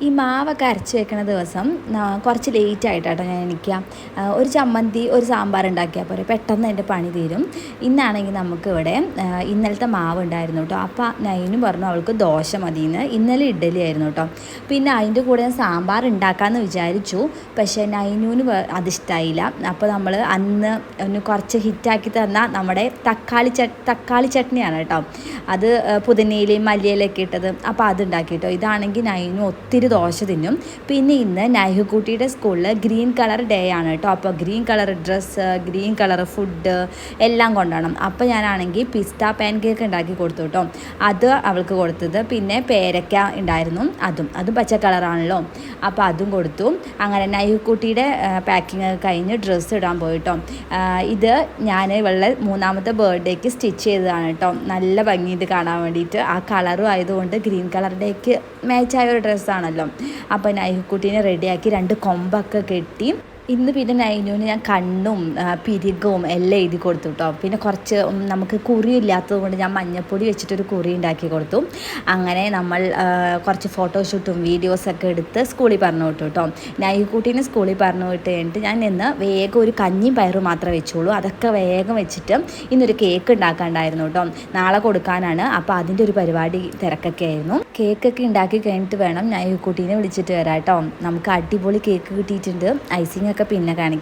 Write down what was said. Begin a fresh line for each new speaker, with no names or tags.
ഈ മാവൊക്കെ അരച്ച് വെക്കണ ദിവസം കുറച്ച് ലേറ്റ് ആയിട്ടാട്ടോ ഞാൻ എണീക്കാം. ഒരു ചമ്മന്തി ഒരു സാമ്പാർ ഉണ്ടാക്കിയാൽ പോരെ, പെട്ടെന്ന് എൻ്റെ പണി തീരും. ഇന്നാണെങ്കിൽ നമുക്കിവിടെ ഇന്നലത്തെ മാവ് ഉണ്ടായിരുന്നു കേട്ടോ. അപ്പോൾ നൈനും പറഞ്ഞു അവൾക്ക് ദോശ മതിയെന്ന്. ഇന്നലെ ഇഡ്ഡലി ആയിരുന്നു കേട്ടോ. പിന്നെ അതിൻ്റെ കൂടെ ഞാൻ സാമ്പാർ ഉണ്ടാക്കാമെന്ന് വിചാരിച്ചു. പക്ഷേ നൈനൂന് അതിഷ്ടമായില്ല. അപ്പോൾ നമ്മൾ അന്ന് ഒന്ന് കുറച്ച് ഹിറ്റാക്കി തന്ന നമ്മുടെ തക്കാളി ചട്നിയാണ് കേട്ടോ. അത് പുതിനയിലയും മല്ലിയിലൊക്കെ ഇട്ടത്. അപ്പോൾ അതുണ്ടാക്കി കേട്ടോ. ഇതാണെങ്കിൽ നൈനു ഒത്തിരി ദോശ തിന്നും. പിന്നെ ഇന്ന് നൈഹുക്കുട്ടിയുടെ സ്കൂളിൽ ഗ്രീൻ കളർ ഡേ ആണ് കേട്ടോ. അപ്പോൾ green colour dress, green colour food എല്ലാം കൊണ്ടുപോകണം. അപ്പോൾ ഞാനാണെങ്കിൽ പിസ്ത പാൻ കേക്ക് ഉണ്ടാക്കി കൊടുത്തു കേട്ടോ. അത് അവൾക്ക് കൊടുത്തത്. പിന്നെ പേരയ്ക്ക ഉണ്ടായിരുന്നു, അതും പച്ച കളറാണല്ലോ. അപ്പോൾ അതും കൊടുത്തു. അങ്ങനെ നൈഹുക്കുട്ടിയുടെ പാക്കിങ് കഴിഞ്ഞ് ഡ്രസ്സ് ഇടാൻ പോയിട്ടോ. ഇത് ഞാൻ ഇവളുടെ 3ാമത്തെ ബർത്ത്ഡേക്ക് സ്റ്റിച്ച് ചെയ്തതാണ് കേട്ടോ. നല്ല ഭംഗിയിട്ട് കാണാൻ വേണ്ടിയിട്ട്. ആ കളറും ആയതുകൊണ്ട് ഗ്രീൻ കളറിലേക്ക് മാച്ചായ ഒരു ഡ്രസ്സാണല്ലോ. അപ്പോൾ നൈഹുക്കുട്ടീനെ റെഡിയാക്കി 2 കൊമ്പൊക്കെ കെട്ടി. ഇന്ന് പിന്നെ നൈനുവിന് ഞാൻ കണ്ണും പിരികവും എല്ലാം എഴുതി കൊടുത്തു കേട്ടോ. പിന്നെ കുറച്ച് നമുക്ക് കുറി ഇല്ലാത്തത് കൊണ്ട് ഞാൻ മഞ്ഞപ്പൊടി വെച്ചിട്ടൊരു കുറി ഉണ്ടാക്കി കൊടുത്തു. അങ്ങനെ നമ്മൾ കുറച്ച് ഫോട്ടോഷൂട്ടും വീഡിയോസൊക്കെ എടുത്ത് സ്കൂളിൽ പറഞ്ഞു വിട്ടു കേട്ടോ. നൈഹുക്കുട്ടീനെ സ്കൂളിൽ പറഞ്ഞു വിട്ട് കഴിഞ്ഞിട്ട് ഞാൻ ഇന്ന് വേഗം ഒരു കഞ്ഞിയും പയറും മാത്രമേ വെച്ചുള്ളൂ. അതൊക്കെ വേഗം വെച്ചിട്ട് ഇന്നൊരു കേക്ക് ഉണ്ടാക്കാണ്ടായിരുന്നു കേട്ടോ. നാളെ കൊടുക്കാനാണ്. അപ്പോൾ അതിൻ്റെ ഒരു പരിപാടി തിരക്കൊക്കെ ആയിരുന്നു. കേക്കൊക്കെ ഉണ്ടാക്കി കഴിഞ്ഞിട്ട് വേണം നൈഹുക്കുട്ടീനെ വിളിച്ചിട്ട് വരാം കേട്ടോ. നമുക്ക് അടിപൊളി കേക്ക് കിട്ടിയിട്ടുണ്ട്. ഐസിങ് ഒക്കെ പിന്നെ കാണിക്കാം.